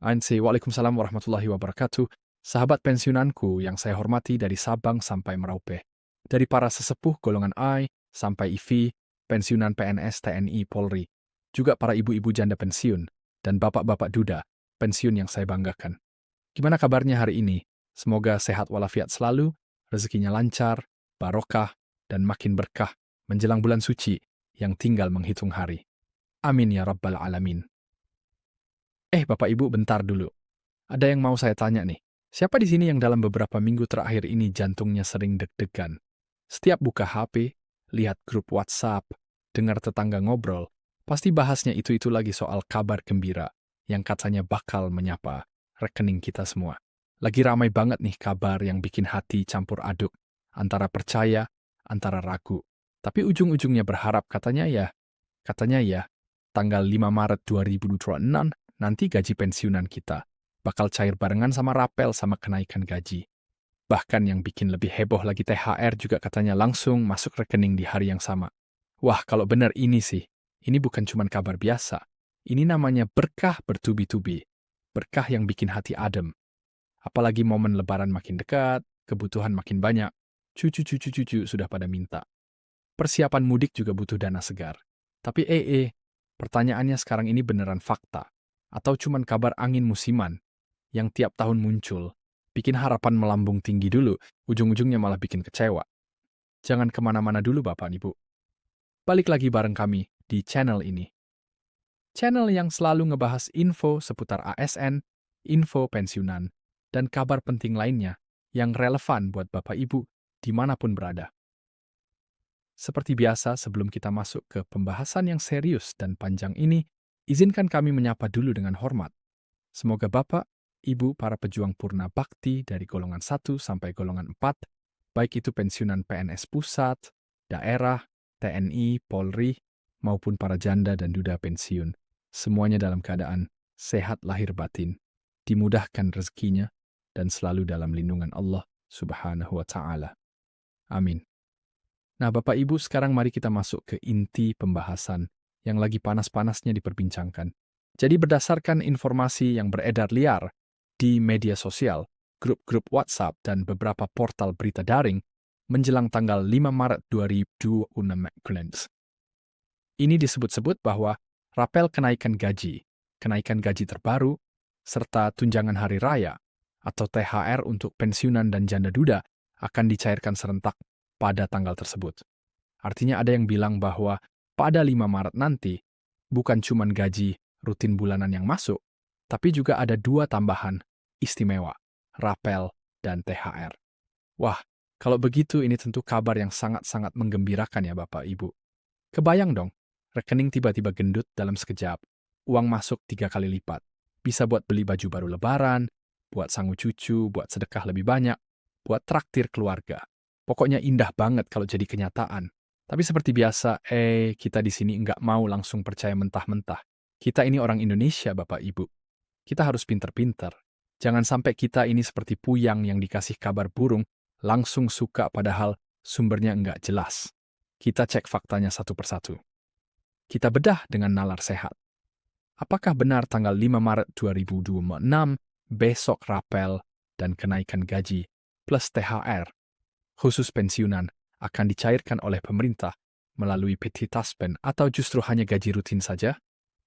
Waalaikumsalam warahmatullahi wabarakatuh. Sahabat pensiunanku yang saya hormati dari Sabang sampai Merauke. Dari para sesepuh golongan I sampai IV, pensiunan PNS, TNI, Polri. Juga para ibu-ibu janda pensiun dan bapak-bapak duda, pensiun yang saya banggakan. Gimana kabarnya hari ini? Semoga sehat walafiat selalu, rezekinya lancar, barokah, dan makin berkah menjelang bulan suci yang tinggal menghitung hari. Amin ya rabbal alamin. Bapak Ibu, bentar dulu. Ada yang mau saya tanya nih. Siapa di sini yang dalam beberapa minggu terakhir ini jantungnya sering deg-degan? Setiap buka HP, lihat grup WhatsApp, dengar tetangga ngobrol, pasti bahasnya itu-itu lagi soal kabar gembira yang katanya bakal menyapa rekening kita semua. Lagi ramai banget nih kabar yang bikin hati campur aduk, antara percaya, antara ragu. Tapi ujung-ujungnya berharap katanya ya, tanggal 5 Maret 2026 nanti gaji pensiunan kita bakal cair barengan sama rapel sama kenaikan gaji. Bahkan yang bikin lebih heboh lagi THR juga katanya langsung masuk rekening di hari yang sama. Wah, kalau benar ini sih, ini bukan cuma kabar biasa. Ini namanya berkah bertubi-tubi. Berkah yang bikin hati adem. Apalagi momen lebaran makin dekat, kebutuhan makin banyak. Cucu-cucu sudah pada minta. Persiapan mudik juga butuh dana segar. Tapi pertanyaannya sekarang ini beneran fakta? Atau cuman kabar angin musiman yang tiap tahun muncul, bikin harapan melambung tinggi dulu, ujung-ujungnya malah bikin kecewa. Jangan kemana-mana dulu Bapak Ibu. Balik lagi bareng kami di channel ini. Channel yang selalu ngebahas info seputar ASN, info pensiunan, dan kabar penting lainnya yang relevan buat Bapak Ibu dimanapun berada. Seperti biasa, sebelum kita masuk ke pembahasan yang serius dan panjang ini, izinkan kami menyapa dulu dengan hormat. Semoga Bapak, Ibu, para pejuang purna bakti dari golongan 1 sampai golongan 4, baik itu pensiunan PNS pusat, daerah, TNI, Polri, maupun para janda dan duda pensiun, semuanya dalam keadaan sehat lahir batin, dimudahkan rezekinya, dan selalu dalam lindungan Allah Subhanahu wa Ta'ala. Amin. Nah, Bapak Ibu, sekarang mari kita masuk ke inti pembahasan yang lagi panas-panasnya diperbincangkan. Jadi berdasarkan informasi yang beredar liar di media sosial, grup-grup WhatsApp, dan beberapa portal berita daring menjelang tanggal 5 Maret 2026. Ini disebut-sebut bahwa rapel kenaikan gaji terbaru, serta tunjangan hari raya atau THR untuk pensiunan dan janda duda akan dicairkan serentak pada tanggal tersebut. Artinya ada yang bilang bahwa pada 5 Maret nanti bukan cuma gaji rutin bulanan yang masuk, tapi juga ada 2 tambahan istimewa, rapel dan THR. Wah, kalau begitu ini tentu kabar yang sangat-sangat menggembirakan ya Bapak Ibu. Kebayang dong, rekening tiba-tiba gendut dalam sekejap, uang masuk 3 kali lipat. Bisa buat beli baju baru lebaran, buat sangu cucu, buat sedekah lebih banyak, buat traktir keluarga. Pokoknya indah banget kalau jadi kenyataan. Tapi seperti biasa, kita di sini nggak mau langsung percaya mentah-mentah. Kita ini orang Indonesia, Bapak Ibu. Kita harus pinter-pinter. Jangan sampai kita ini seperti puyang yang dikasih kabar burung, langsung suka padahal sumbernya nggak jelas. Kita cek faktanya satu persatu. Kita bedah dengan nalar sehat. Apakah benar tanggal 5 Maret 2026 besok rapel dan kenaikan gaji plus THR khusus pensiunan akan dicairkan oleh pemerintah melalui PT Taspen atau justru hanya gaji rutin saja?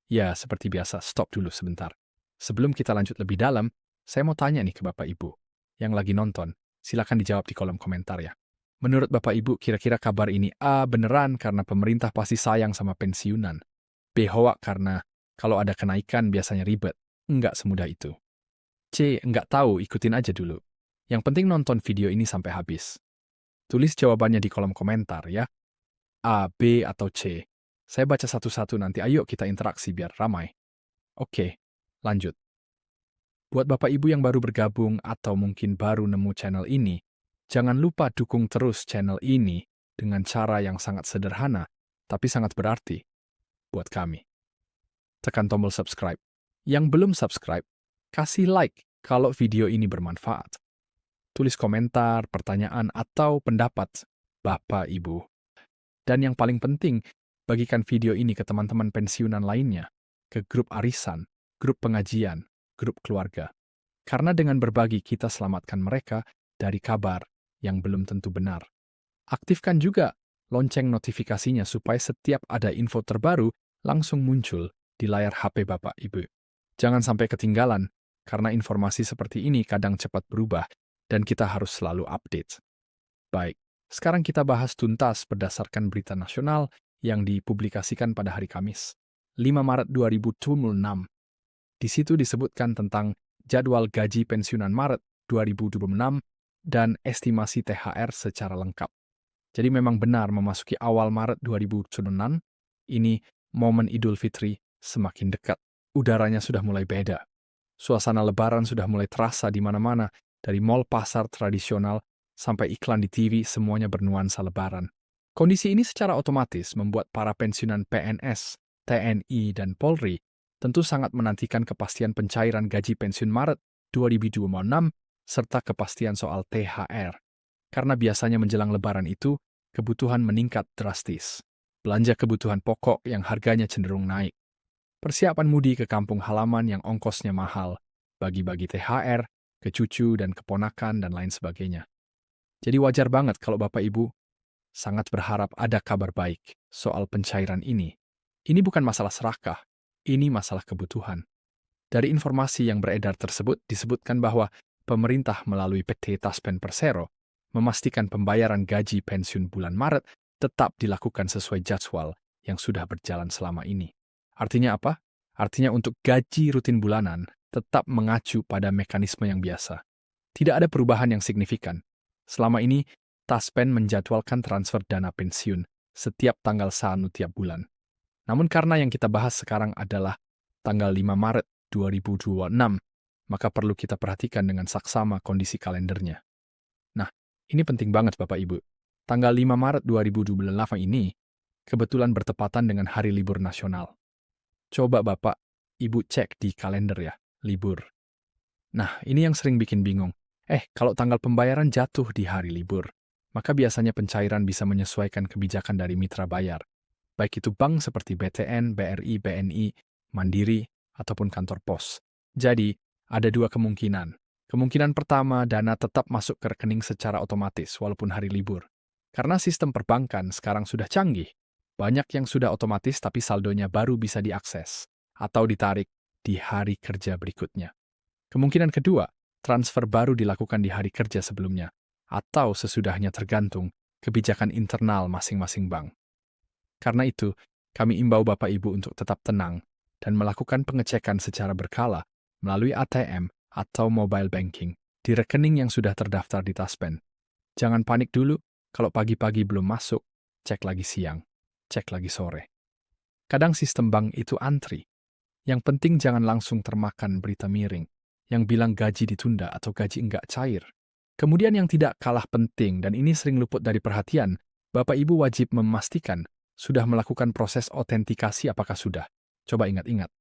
Ya, seperti biasa, stop dulu sebentar. Sebelum kita lanjut lebih dalam, saya mau tanya nih ke Bapak Ibu yang lagi nonton. Silakan dijawab di kolom komentar ya. Menurut Bapak Ibu, kira-kira kabar ini A. beneran karena pemerintah pasti sayang sama pensiunan. B. hoak karena kalau ada kenaikan biasanya ribet. Enggak semudah itu. C. enggak tahu, ikutin aja dulu. Yang penting nonton video ini sampai habis. Tulis jawabannya di kolom komentar ya. A, B, atau C. Saya baca satu-satu nanti, ayo kita interaksi biar ramai. Oke, lanjut. Buat Bapak Ibu yang baru bergabung atau mungkin baru nemu channel ini, jangan lupa dukung terus channel ini dengan cara yang sangat sederhana, tapi sangat berarti buat kami. Tekan tombol subscribe. Yang belum subscribe, kasih like kalau video ini bermanfaat. Tulis komentar, pertanyaan, atau pendapat Bapak Ibu. Dan yang paling penting, bagikan video ini ke teman-teman pensiunan lainnya, ke grup arisan, grup pengajian, grup keluarga. Karena dengan berbagi kita selamatkan mereka dari kabar yang belum tentu benar. Aktifkan juga lonceng notifikasinya supaya setiap ada info terbaru langsung muncul di layar HP Bapak Ibu. Jangan sampai ketinggalan, karena informasi seperti ini kadang cepat berubah dan kita harus selalu update. Baik, sekarang kita bahas tuntas berdasarkan berita nasional yang dipublikasikan pada hari Kamis, 5 Maret 2026. Di situ disebutkan tentang jadwal gaji pensiunan Maret 2026 dan estimasi THR secara lengkap. Jadi memang benar memasuki awal Maret 2026, ini momen Idul Fitri semakin dekat. Udaranya sudah mulai beda. Suasana lebaran sudah mulai terasa di mana-mana, dari mal pasar tradisional sampai iklan di TV, semuanya bernuansa lebaran. Kondisi ini secara otomatis membuat para pensiunan PNS, TNI, dan Polri tentu sangat menantikan kepastian pencairan gaji pensiun Maret 2026 serta kepastian soal THR. Karena biasanya menjelang lebaran itu, kebutuhan meningkat drastis. Belanja kebutuhan pokok yang harganya cenderung naik. Persiapan mudik ke kampung halaman yang ongkosnya mahal, bagi-bagi THR, ke cucu dan keponakan, dan lain sebagainya. Jadi wajar banget kalau Bapak Ibu sangat berharap ada kabar baik soal pencairan ini. Ini bukan masalah serakah, ini masalah kebutuhan. Dari informasi yang beredar tersebut disebutkan bahwa pemerintah melalui PT Taspen Persero memastikan pembayaran gaji pensiun bulan Maret tetap dilakukan sesuai jadwal yang sudah berjalan selama ini. Artinya apa? Artinya untuk gaji rutin bulanan tetap mengacu pada mekanisme yang biasa. Tidak ada perubahan yang signifikan. Selama ini, Taspen menjadwalkan transfer dana pensiun setiap tanggal 1 tiap bulan. Namun karena yang kita bahas sekarang adalah tanggal 5 Maret 2026, maka perlu kita perhatikan dengan saksama kondisi kalendernya. Nah, ini penting banget Bapak Ibu. Tanggal 5 Maret 2028 ini kebetulan bertepatan dengan hari libur nasional. Coba Bapak, Ibu cek di kalender ya, libur. Nah, ini yang sering bikin bingung. Kalau tanggal pembayaran jatuh di hari libur, maka biasanya pencairan bisa menyesuaikan kebijakan dari mitra bayar. Baik itu bank seperti BTN, BRI, BNI, Mandiri, ataupun kantor pos. Jadi, ada dua kemungkinan. Kemungkinan pertama, dana tetap masuk ke rekening secara otomatis walaupun hari libur. Karena sistem perbankan sekarang sudah canggih. Banyak yang sudah otomatis tapi saldonya baru bisa diakses atau ditarik di hari kerja berikutnya. Kemungkinan kedua, transfer baru dilakukan di hari kerja sebelumnya atau sesudahnya, tergantung kebijakan internal masing-masing bank. Karena itu, kami imbau Bapak Ibu untuk tetap tenang dan melakukan pengecekan secara berkala melalui ATM atau mobile banking di rekening yang sudah terdaftar di Taspen. Jangan panik dulu kalau pagi-pagi belum masuk, cek lagi siang, cek lagi sore. Kadang sistem bank itu antri. Yang penting jangan langsung termakan berita miring yang bilang gaji ditunda atau gaji enggak cair. Kemudian yang tidak kalah penting, dan ini sering luput dari perhatian, Bapak Ibu wajib memastikan sudah melakukan proses autentikasi. Apakah sudah? Coba ingat-ingat.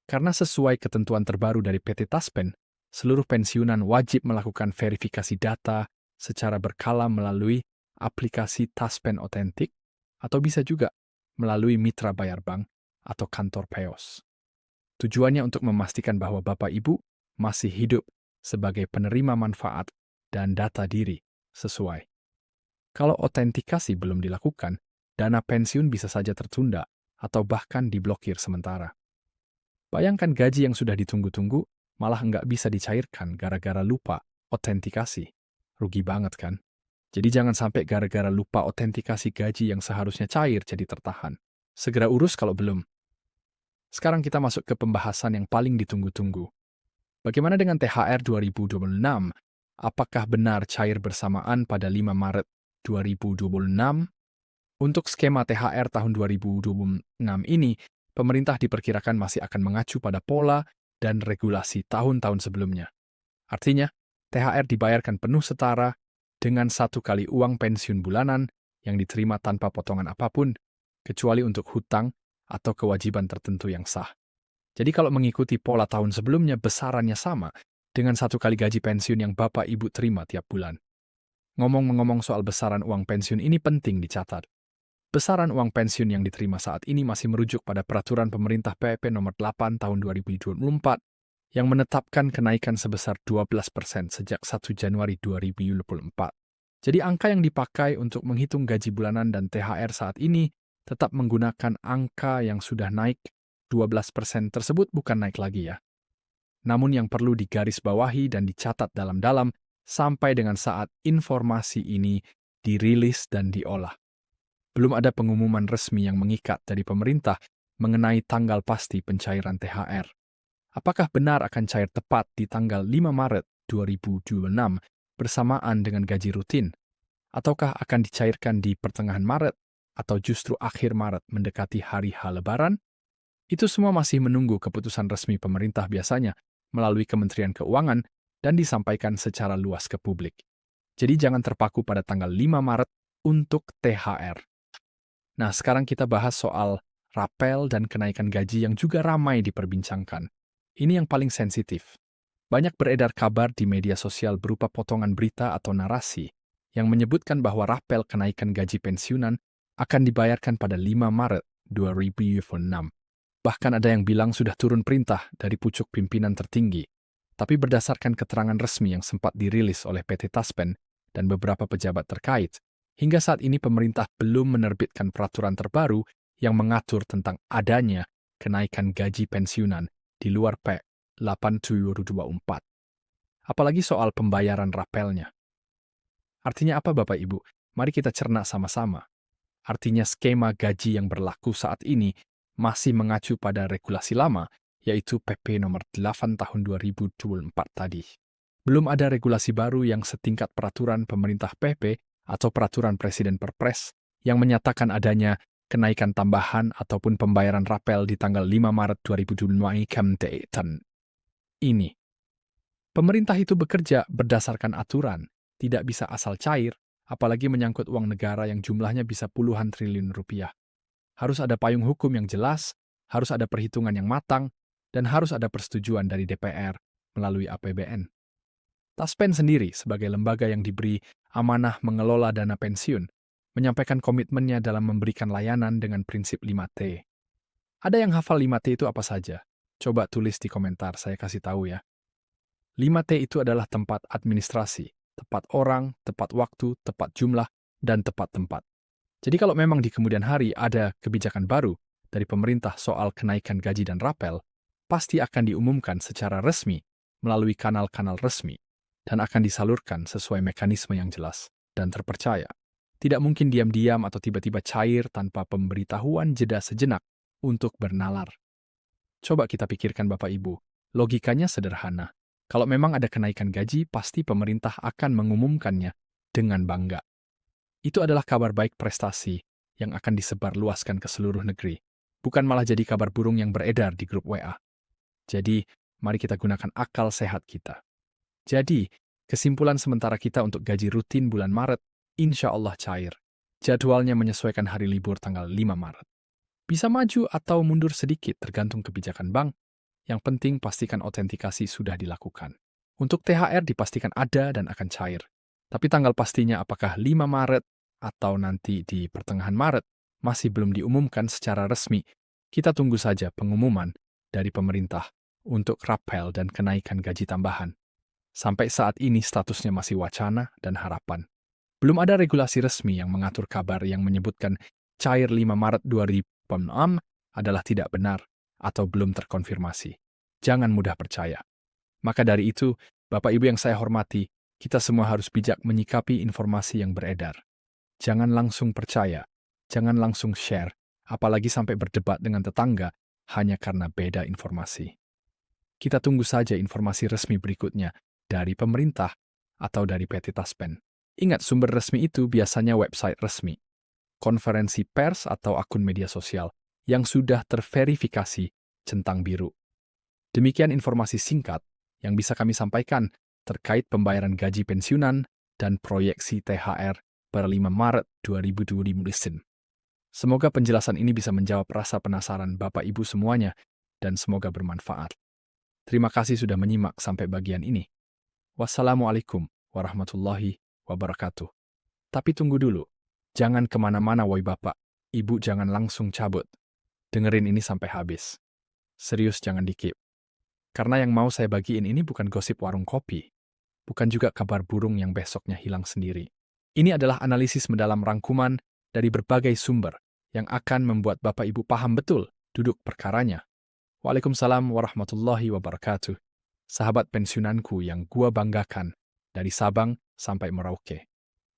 Karena sesuai ketentuan terbaru dari PT Taspen, seluruh pensiunan wajib melakukan verifikasi data secara berkala melalui aplikasi Taspen Otentik, atau bisa juga melalui mitra bayar bank atau kantor PEOS. Tujuannya untuk memastikan bahwa Bapak Ibu masih hidup sebagai penerima manfaat dan data diri sesuai. Kalau autentikasi belum dilakukan, dana pensiun bisa saja tertunda atau bahkan diblokir sementara. Bayangkan gaji yang sudah ditunggu-tunggu malah nggak bisa dicairkan gara-gara lupa autentikasi. Rugi banget kan? Jadi jangan sampai gara-gara lupa autentikasi gaji yang seharusnya cair jadi tertahan. Segera urus kalau belum. Sekarang kita masuk ke pembahasan yang paling ditunggu-tunggu. Bagaimana dengan THR 2026? Apakah benar cair bersamaan pada 5 Maret 2026? Untuk skema THR tahun 2026 ini, pemerintah diperkirakan masih akan mengacu pada pola dan regulasi tahun-tahun sebelumnya. Artinya, THR dibayarkan penuh setara dengan 1 kali uang pensiun bulanan yang diterima tanpa potongan apapun, kecuali untuk hutang atau kewajiban tertentu yang sah. Jadi kalau mengikuti pola tahun sebelumnya, besarannya sama dengan 1 kali gaji pensiun yang Bapak Ibu terima tiap bulan. Ngomong-ngomong soal besaran uang pensiun ini penting dicatat. Besaran uang pensiun yang diterima saat ini masih merujuk pada Peraturan Pemerintah PP Nomor 8 Tahun 2024 yang menetapkan kenaikan sebesar 12% sejak 1 Januari 2024. Jadi angka yang dipakai untuk menghitung gaji bulanan dan THR saat ini tetap menggunakan angka yang sudah naik 12% tersebut bukan naik lagi ya. Namun yang perlu digarisbawahi dan dicatat dalam-dalam sampai dengan saat informasi ini dirilis dan diolah. Belum ada pengumuman resmi yang mengikat dari pemerintah mengenai tanggal pasti pencairan THR. Apakah benar akan cair tepat di tanggal 5 Maret 2026 bersamaan dengan gaji rutin? Ataukah akan dicairkan di pertengahan Maret atau justru akhir Maret mendekati hari H Lebaran? Itu semua masih menunggu keputusan resmi pemerintah biasanya melalui Kementerian Keuangan dan disampaikan secara luas ke publik. Jadi jangan terpaku pada tanggal 5 Maret untuk THR. Nah, sekarang kita bahas soal rapel dan kenaikan gaji yang juga ramai diperbincangkan. Ini yang paling sensitif. Banyak beredar kabar di media sosial berupa potongan berita atau narasi yang menyebutkan bahwa rapel kenaikan gaji pensiunan akan dibayarkan pada 5 Maret 2026. Bahkan ada yang bilang sudah turun perintah dari pucuk pimpinan tertinggi. Tapi berdasarkan keterangan resmi yang sempat dirilis oleh PT Taspen dan beberapa pejabat terkait, hingga saat ini pemerintah belum menerbitkan peraturan terbaru yang mengatur tentang adanya kenaikan gaji pensiunan di luar P8 2024. Apalagi soal pembayaran rapelnya. Artinya apa Bapak Ibu? Mari kita cerna sama-sama. Artinya skema gaji yang berlaku saat ini masih mengacu pada regulasi lama, yaitu PP nomor 8 tahun 2024 tadi. Belum ada regulasi baru yang setingkat peraturan pemerintah PP atau peraturan Presiden Perpres yang menyatakan adanya kenaikan tambahan ataupun pembayaran rapel di tanggal 5 Maret 2025 ini. Pemerintah itu bekerja berdasarkan aturan, tidak bisa asal cair, apalagi menyangkut uang negara yang jumlahnya bisa puluhan triliun rupiah. Harus ada payung hukum yang jelas, harus ada perhitungan yang matang, dan harus ada persetujuan dari DPR melalui APBN. Taspen sendiri sebagai lembaga yang diberi amanah mengelola dana pensiun, menyampaikan komitmennya dalam memberikan layanan dengan prinsip 5T. Ada yang hafal 5T itu apa saja? Coba tulis di komentar, saya kasih tahu ya. 5T itu adalah tempat administrasi, tepat orang, tepat waktu, tepat jumlah, dan tepat tempat. Jadi kalau memang di kemudian hari ada kebijakan baru dari pemerintah soal kenaikan gaji dan rapel, pasti akan diumumkan secara resmi melalui kanal-kanal resmi dan akan disalurkan sesuai mekanisme yang jelas dan terpercaya. Tidak mungkin diam-diam atau tiba-tiba cair tanpa pemberitahuan jeda sejenak untuk bernalar. Coba kita pikirkan Bapak Ibu, logikanya sederhana. Kalau memang ada kenaikan gaji, pasti pemerintah akan mengumumkannya dengan bangga. Itu adalah kabar baik prestasi yang akan disebarluaskan ke seluruh negeri, bukan malah jadi kabar burung yang beredar di grup WA. Jadi, mari kita gunakan akal sehat kita. Jadi, kesimpulan sementara kita untuk gaji rutin bulan Maret, insya Allah cair. Jadwalnya menyesuaikan hari libur tanggal 5 Maret. Bisa maju atau mundur sedikit tergantung kebijakan bank. Yang penting pastikan autentikasi sudah dilakukan. Untuk THR dipastikan ada dan akan cair. Tapi tanggal pastinya apakah 5 Maret atau nanti di pertengahan Maret masih belum diumumkan secara resmi. Kita tunggu saja pengumuman dari pemerintah untuk rapel dan kenaikan gaji tambahan. Sampai saat ini statusnya masih wacana dan harapan. Belum ada regulasi resmi yang mengatur kabar yang menyebutkan cair 5 Maret 2026 adalah tidak benar atau belum terkonfirmasi. Jangan mudah percaya. Maka dari itu, Bapak Ibu yang saya hormati, kita semua harus bijak menyikapi informasi yang beredar. Jangan langsung percaya, jangan langsung share, apalagi sampai berdebat dengan tetangga hanya karena beda informasi. Kita tunggu saja informasi resmi berikutnya dari pemerintah atau dari PT Taspen. Ingat, sumber resmi itu biasanya website resmi, konferensi pers atau akun media sosial yang sudah terverifikasi centang biru. Demikian informasi singkat yang bisa kami sampaikan terkait pembayaran gaji pensiunan dan proyeksi THR per 5 Maret 2025. Semoga penjelasan ini bisa menjawab rasa penasaran Bapak Ibu semuanya dan semoga bermanfaat. Terima kasih sudah menyimak sampai bagian ini. Wassalamualaikum warahmatullahi wabarakatuh. Tapi tunggu dulu, jangan kemana-mana woi Bapak, Ibu jangan langsung cabut. Dengerin ini sampai habis. Serius jangan dikip. Karena yang mau saya bagiin ini bukan gosip warung kopi, bukan juga kabar burung yang besoknya hilang sendiri. Ini adalah analisis mendalam rangkuman dari berbagai sumber yang akan membuat Bapak Ibu paham betul duduk perkaranya. Waalaikumsalam warahmatullahi wabarakatuh. Sahabat pensiunanku yang gua banggakan dari Sabang sampai Merauke.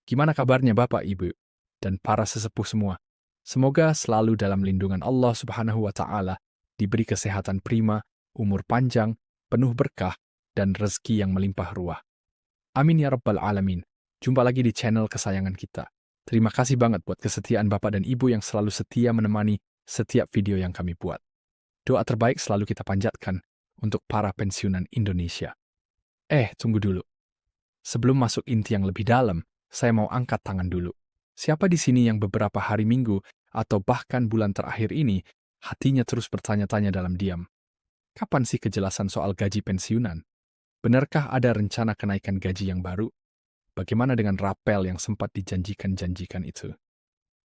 Gimana kabarnya Bapak, Ibu, dan para sesepuh semua? Semoga selalu dalam lindungan Allah Subhanahu wa Ta'ala, diberi kesehatan prima, umur panjang, penuh berkah, dan rezeki yang melimpah ruah. Amin ya Rabbal Alamin. Jumpa lagi di channel kesayangan kita. Terima kasih banget buat kesetiaan Bapak dan Ibu yang selalu setia menemani setiap video yang kami buat. Doa terbaik selalu kita panjatkan untuk para pensiunan Indonesia. Tunggu dulu. Sebelum masuk inti yang lebih dalam, saya mau angkat tangan dulu. Siapa di sini yang beberapa hari minggu atau bahkan bulan terakhir ini hatinya terus bertanya-tanya dalam diam? Kapan sih kejelasan soal gaji pensiunan? Benarkah ada rencana kenaikan gaji yang baru? Bagaimana dengan rapel yang sempat dijanjikan itu?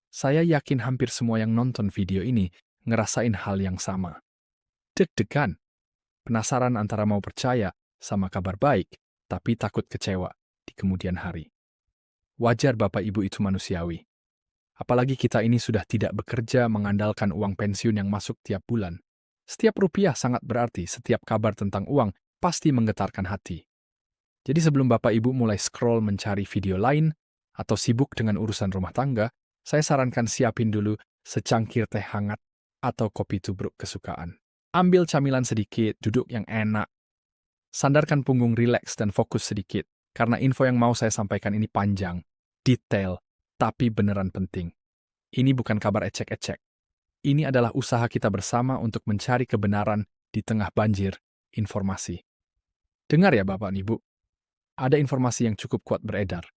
Saya yakin hampir semua yang nonton video ini ngerasain hal yang sama. Deg-degan, penasaran antara mau percaya sama kabar baik, tapi takut kecewa di kemudian hari. Wajar Bapak Ibu, itu manusiawi. Apalagi kita ini sudah tidak bekerja mengandalkan uang pensiun yang masuk tiap bulan. Setiap rupiah sangat berarti, setiap kabar tentang uang pasti menggetarkan hati. Jadi sebelum Bapak Ibu mulai scroll mencari video lain atau sibuk dengan urusan rumah tangga, saya sarankan siapin dulu secangkir teh hangat atau kopi tubruk kesukaan. Ambil camilan sedikit, duduk yang enak. Sandarkan punggung rileks dan fokus sedikit, karena info yang mau saya sampaikan ini panjang, detail, tapi beneran penting. Ini bukan kabar ecek-ecek. Ini adalah usaha kita bersama untuk mencari kebenaran di tengah banjir informasi. Dengar ya Bapak dan Ibu, ada informasi yang cukup kuat beredar.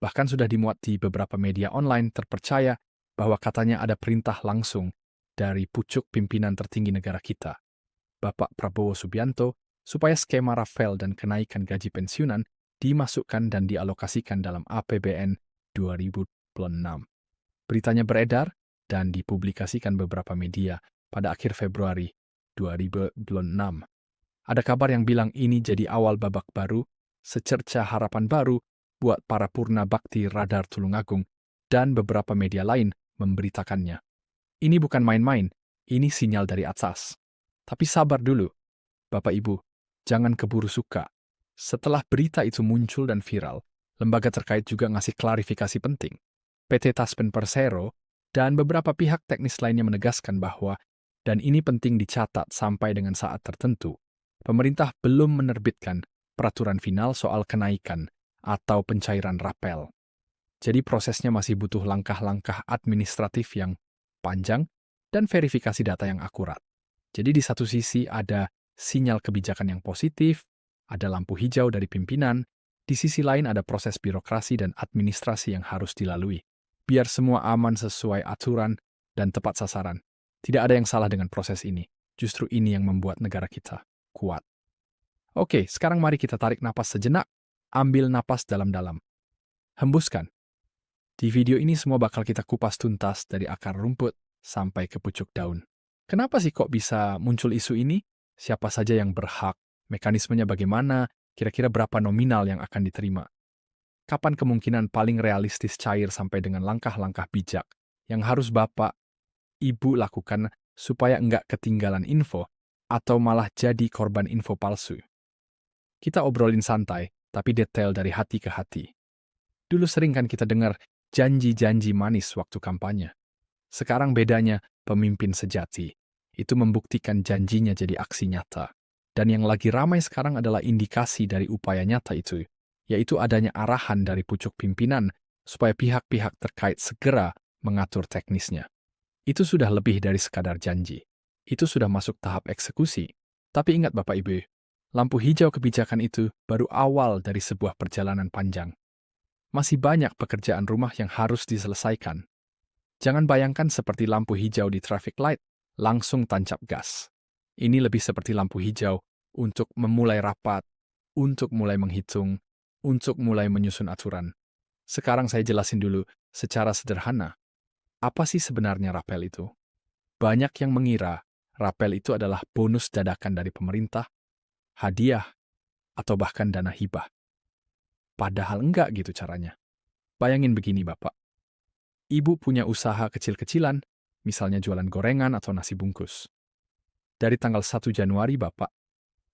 Bahkan sudah dimuat di beberapa media online terpercaya bahwa katanya ada perintah langsung dari pucuk pimpinan tertinggi negara kita, Bapak Prabowo Subianto, supaya skema rapel dan kenaikan gaji pensiunan dimasukkan dan dialokasikan dalam APBN 2026. Beritanya beredar dan dipublikasikan beberapa media pada akhir Februari 2026. Ada kabar yang bilang ini jadi awal babak baru, secerca harapan baru buat para purna bakti Radar Tulungagung, dan beberapa media lain memberitakannya. Ini bukan main-main, ini sinyal dari atas. Tapi sabar dulu, Bapak Ibu, jangan keburu suka. Setelah berita itu muncul dan viral, lembaga terkait juga ngasih klarifikasi penting. PT Taspen Persero dan beberapa pihak teknis lainnya menegaskan bahwa, dan ini penting dicatat sampai dengan saat tertentu, pemerintah belum menerbitkan peraturan final soal kenaikan atau pencairan rapel. Jadi prosesnya masih butuh langkah-langkah administratif yang panjang dan verifikasi data yang akurat. Jadi di satu sisi ada sinyal kebijakan yang positif, ada lampu hijau dari pimpinan, di sisi lain ada proses birokrasi dan administrasi yang harus dilalui. Biar semua aman sesuai aturan dan tepat sasaran. Tidak ada yang salah dengan proses ini. Justru ini yang membuat negara kita kuat. Oke, sekarang mari kita tarik napas sejenak. Ambil napas dalam-dalam. Hembuskan. Di video ini semua bakal kita kupas tuntas dari akar rumput sampai ke pucuk daun. Kenapa sih kok bisa muncul isu ini? Siapa saja yang berhak? Mekanismenya bagaimana? Kira-kira berapa nominal yang akan diterima? Kapan kemungkinan paling realistis cair sampai dengan langkah-langkah bijak yang harus Bapak, Ibu lakukan supaya enggak ketinggalan info atau malah jadi korban info palsu? Kita obrolin santai, tapi detail dari hati ke hati. Dulu sering kan kita dengar janji-janji manis waktu kampanye. Sekarang bedanya pemimpin sejati. Itu membuktikan janjinya jadi aksi nyata. Dan yang lagi ramai sekarang adalah indikasi dari upaya nyata itu, yaitu adanya arahan dari pucuk pimpinan supaya pihak-pihak terkait segera mengatur teknisnya. Itu sudah lebih dari sekadar janji. Itu sudah masuk tahap eksekusi. Tapi ingat Bapak Ibu, lampu hijau kebijakan itu baru awal dari sebuah perjalanan panjang. Masih banyak pekerjaan rumah yang harus diselesaikan. Jangan bayangkan seperti lampu hijau di traffic light, langsung tancap gas. Ini lebih seperti lampu hijau untuk memulai rapat, untuk mulai menghitung, untuk mulai menyusun aturan. Sekarang saya jelasin dulu secara sederhana. Apa sih sebenarnya rapel itu? Banyak yang mengira rapel itu adalah bonus dadakan dari pemerintah, hadiah, atau bahkan dana hibah. Padahal enggak gitu caranya. Bayangin begini Bapak. Ibu punya usaha kecil-kecilan, misalnya jualan gorengan atau nasi bungkus. Dari tanggal 1 Januari Bapak,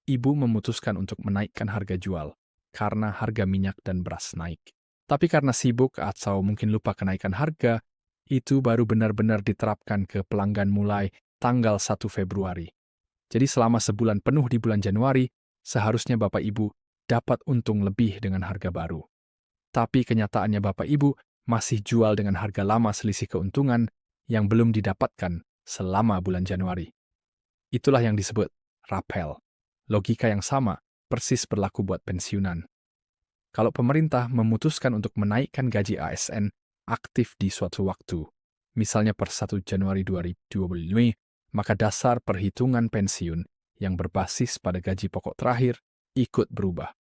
Ibu memutuskan untuk menaikkan harga jual karena harga minyak dan beras naik. Tapi karena sibuk atau mungkin lupa kenaikan harga, itu baru benar-benar diterapkan ke pelanggan mulai tanggal 1 Februari. Jadi selama sebulan penuh di bulan Januari, seharusnya Bapak Ibu dapat untung lebih dengan harga baru. Tapi kenyataannya Bapak Ibu masih jual dengan harga lama selisih keuntungan yang belum didapatkan selama bulan Januari. Itulah yang disebut rapel. Logika yang sama persis berlaku buat pensiunan. Kalau pemerintah memutuskan untuk menaikkan gaji ASN aktif di suatu waktu, misalnya per 1 Januari 2025, maka dasar perhitungan pensiun yang berbasis pada gaji pokok terakhir ikut berubah.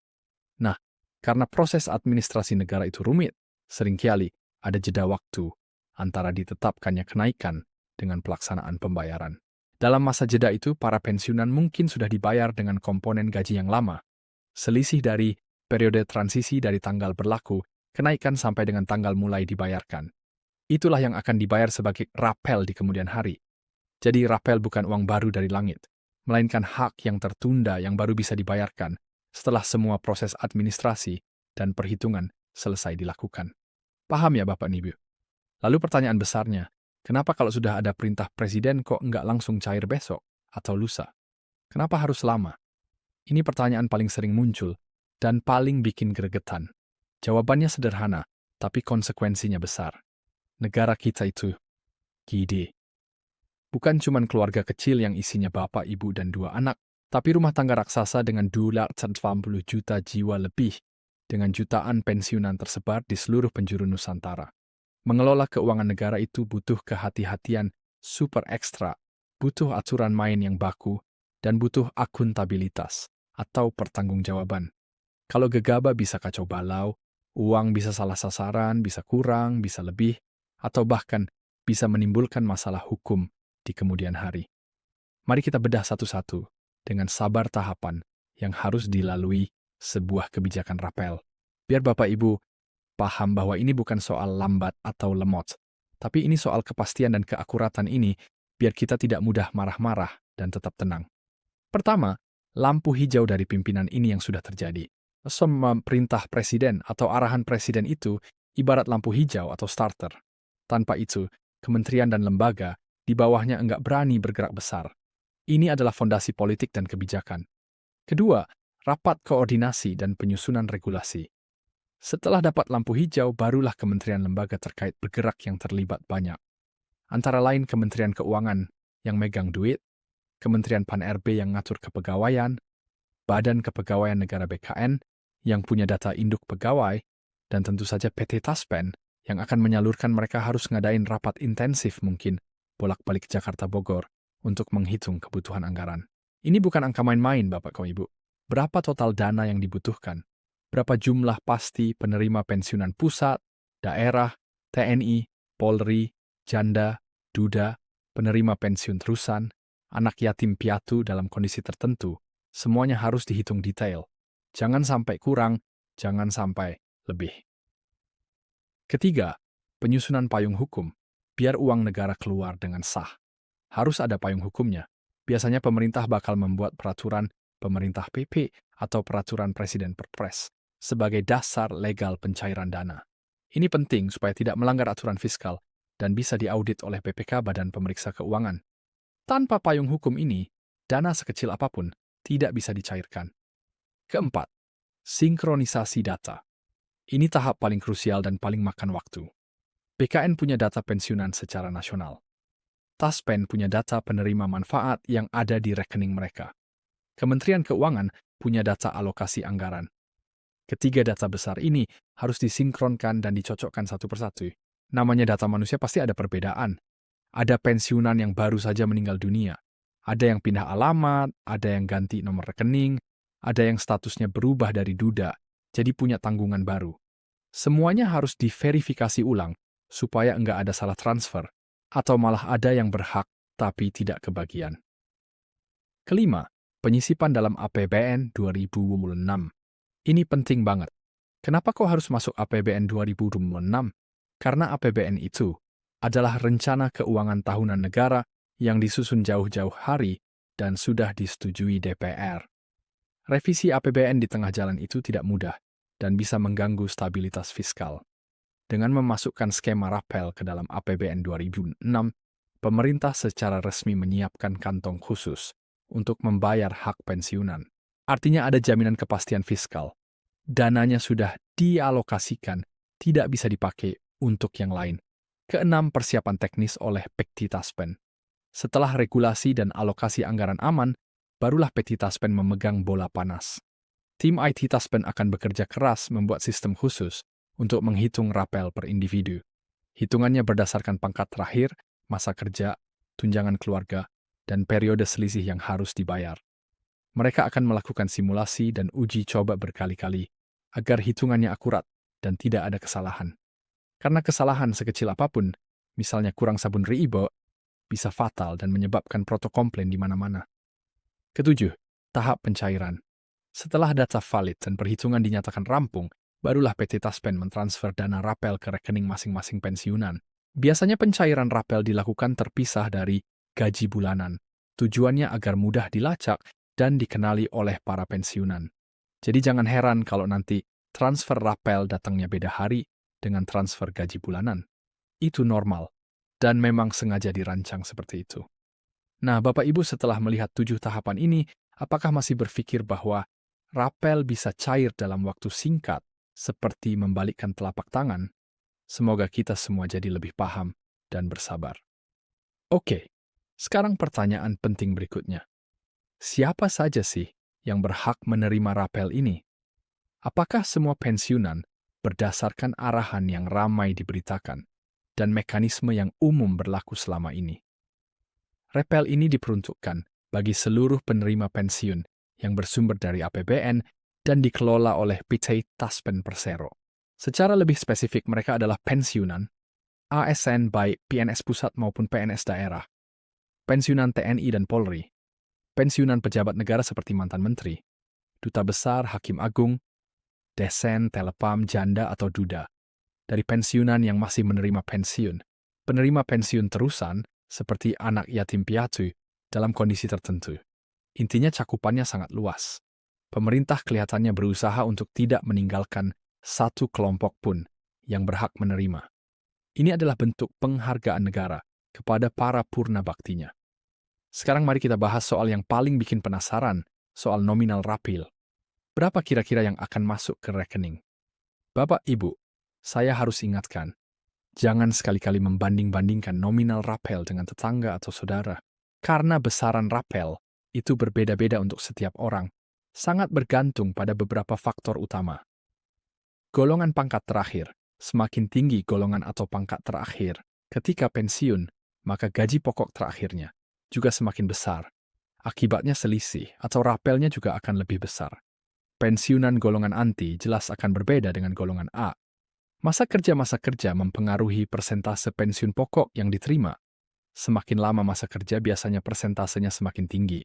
Nah, karena proses administrasi negara itu rumit, seringkali ada jeda waktu antara ditetapkannya kenaikan dengan pelaksanaan pembayaran. Dalam masa jeda itu, para pensiunan mungkin sudah dibayar dengan komponen gaji yang lama. Selisih dari periode transisi dari tanggal berlaku, kenaikan sampai dengan tanggal mulai dibayarkan. Itulah yang akan dibayar sebagai rapel di kemudian hari. Jadi rapel bukan uang baru dari langit, melainkan hak yang tertunda yang baru bisa dibayarkan setelah semua proses administrasi dan perhitungan selesai dilakukan. Paham ya Bapak Ibu? Lalu pertanyaan besarnya, kenapa kalau sudah ada perintah presiden kok nggak langsung cair besok atau lusa? Kenapa harus lama? Ini pertanyaan paling sering muncul dan paling bikin gregetan. Jawabannya sederhana, tapi konsekuensinya besar. Negara kita itu gede. Bukan cuma keluarga kecil yang isinya bapak, ibu, dan 2 anak, tapi rumah tangga raksasa dengan 280 juta jiwa lebih, dengan jutaan pensiunan tersebar di seluruh penjuru Nusantara. Mengelola keuangan negara itu butuh kehati-hatian super ekstra, butuh aturan main yang baku, dan butuh akuntabilitas atau pertanggungjawaban. Kalau gegabah bisa kacau balau, uang bisa salah sasaran, bisa kurang, bisa lebih, atau bahkan bisa menimbulkan masalah hukum di kemudian hari. Mari kita bedah satu-satu dengan sabar tahapan yang harus dilalui sebuah kebijakan rapel. Biar Bapak Ibu paham bahwa ini bukan soal lambat atau lemot, tapi ini soal kepastian dan keakuratan ini biar kita tidak mudah marah-marah dan tetap tenang. Pertama, lampu hijau dari pimpinan ini yang sudah terjadi. Semua perintah presiden atau arahan presiden itu ibarat lampu hijau atau starter. Tanpa itu, kementerian dan lembaga di bawahnya enggak berani bergerak besar. Ini adalah fondasi politik dan kebijakan. Kedua, rapat koordinasi dan penyusunan regulasi. Setelah dapat lampu hijau, barulah kementerian lembaga terkait bergerak yang terlibat banyak. Antara lain Kementerian Keuangan yang megang duit, Kementerian Pan-RB yang ngatur kepegawaian, Badan Kepegawaian Negara BKN yang punya data induk pegawai, dan tentu saja PT Taspen yang akan menyalurkan mereka harus ngadain rapat intensif mungkin bolak-balik Jakarta Bogor untuk menghitung kebutuhan anggaran. Ini bukan angka main-main Bapak Kau Ibu. Berapa total dana yang dibutuhkan? Berapa jumlah pasti penerima pensiunan pusat, daerah, TNI, Polri, janda, duda, penerima pensiun terusan, anak yatim piatu dalam kondisi tertentu, semuanya harus dihitung detail. Jangan sampai kurang, jangan sampai lebih. Ketiga, penyusunan payung hukum, biar uang negara keluar dengan sah. Harus ada payung hukumnya. Biasanya pemerintah bakal membuat peraturan pemerintah PP atau peraturan presiden perpres sebagai dasar legal pencairan dana. Ini penting supaya tidak melanggar aturan fiskal dan bisa diaudit oleh BPK Badan Pemeriksa Keuangan. Tanpa payung hukum ini, dana sekecil apapun tidak bisa dicairkan. Keempat, sinkronisasi data. Ini tahap paling krusial dan paling makan waktu. BKN punya data pensiunan secara nasional. Taspen punya data penerima manfaat yang ada di rekening mereka. Kementerian Keuangan punya data alokasi anggaran. Ketiga data besar ini harus disinkronkan dan dicocokkan satu persatu. Namanya data manusia pasti ada perbedaan. Ada pensiunan yang baru saja meninggal dunia. Ada yang pindah alamat, ada yang ganti nomor rekening, ada yang statusnya berubah dari duda, jadi punya tanggungan baru. Semuanya harus diverifikasi ulang, supaya enggak ada salah transfer, atau malah ada yang berhak tapi tidak kebagian. Kelima, Penyisipan dalam APBN 2026. Ini penting banget. Kenapa kok harus masuk APBN 2026? Karena APBN itu adalah rencana keuangan tahunan negara yang disusun jauh-jauh hari dan sudah disetujui DPR. Revisi APBN di tengah jalan itu tidak mudah dan bisa mengganggu stabilitas fiskal. Dengan memasukkan skema rapel ke dalam APBN 2006, pemerintah secara resmi menyiapkan kantong khusus untuk membayar hak pensiunan. Artinya ada jaminan kepastian fiskal. Dananya sudah dialokasikan, tidak bisa dipakai untuk yang lain. Keenam, persiapan teknis oleh Pekti Taspen. Setelah regulasi dan alokasi anggaran aman, barulah Pekti Taspen memegang bola panas. Tim IT Taspen akan bekerja keras membuat sistem khusus untuk menghitung rapel per individu. Hitungannya berdasarkan pangkat terakhir, masa kerja, tunjangan keluarga, dan periode selisih yang harus dibayar. Mereka akan melakukan simulasi dan uji coba berkali-kali agar hitungannya akurat dan tidak ada kesalahan. Karena kesalahan sekecil apapun, misalnya kurang sabun Riibo, bisa fatal dan menyebabkan protokomplain di mana-mana. Ketujuh, tahap pencairan. Setelah data valid dan perhitungan dinyatakan rampung, barulah PT Taspen mentransfer dana rapel ke rekening masing-masing pensiunan. Biasanya pencairan rapel dilakukan terpisah dari gaji bulanan. Tujuannya agar mudah dilacak dan dikenali oleh para pensiunan. Jadi jangan heran kalau nanti transfer rapel datangnya beda hari dengan transfer gaji bulanan. Itu normal, dan memang sengaja dirancang seperti itu. Nah, Bapak Ibu setelah melihat 7 tahapan ini, apakah masih berpikir bahwa rapel bisa cair dalam waktu singkat, seperti membalikkan telapak tangan? Semoga kita semua jadi lebih paham dan bersabar. Oke, sekarang pertanyaan penting berikutnya. Siapa saja sih yang berhak menerima rapel ini? Apakah semua pensiunan berdasarkan arahan yang ramai diberitakan dan mekanisme yang umum berlaku selama ini? Rapel ini diperuntukkan bagi seluruh penerima pensiun yang bersumber dari APBN dan dikelola oleh PT Taspen Persero. Secara lebih spesifik, mereka adalah pensiunan, ASN baik PNS pusat maupun PNS daerah, pensiunan TNI dan Polri, pensiunan pejabat negara seperti mantan menteri, duta besar, hakim agung, desen, telepam, janda atau duda, dari pensiunan yang masih menerima pensiun, penerima pensiun terusan, seperti anak yatim piatu dalam kondisi tertentu. Intinya cakupannya sangat luas. Pemerintah kelihatannya berusaha untuk tidak meninggalkan satu kelompok pun yang berhak menerima. Ini adalah bentuk penghargaan negara kepada para purna baktinya. Sekarang mari kita bahas soal yang paling bikin penasaran, soal nominal rapel. Berapa kira-kira yang akan masuk ke rekening? Bapak, Ibu, saya harus ingatkan, jangan sekali-kali membanding-bandingkan nominal rapel dengan tetangga atau saudara. Karena besaran rapel itu berbeda-beda untuk setiap orang, sangat bergantung pada beberapa faktor utama. Golongan pangkat terakhir, semakin tinggi golongan atau pangkat terakhir, ketika pensiun, maka gaji pokok terakhirnya juga semakin besar. Akibatnya selisih atau rapelnya juga akan lebih besar. Pensiunan golongan anti jelas akan berbeda dengan golongan A. Masa kerja mempengaruhi persentase pensiun pokok yang diterima. Semakin lama masa kerja biasanya persentasenya semakin tinggi.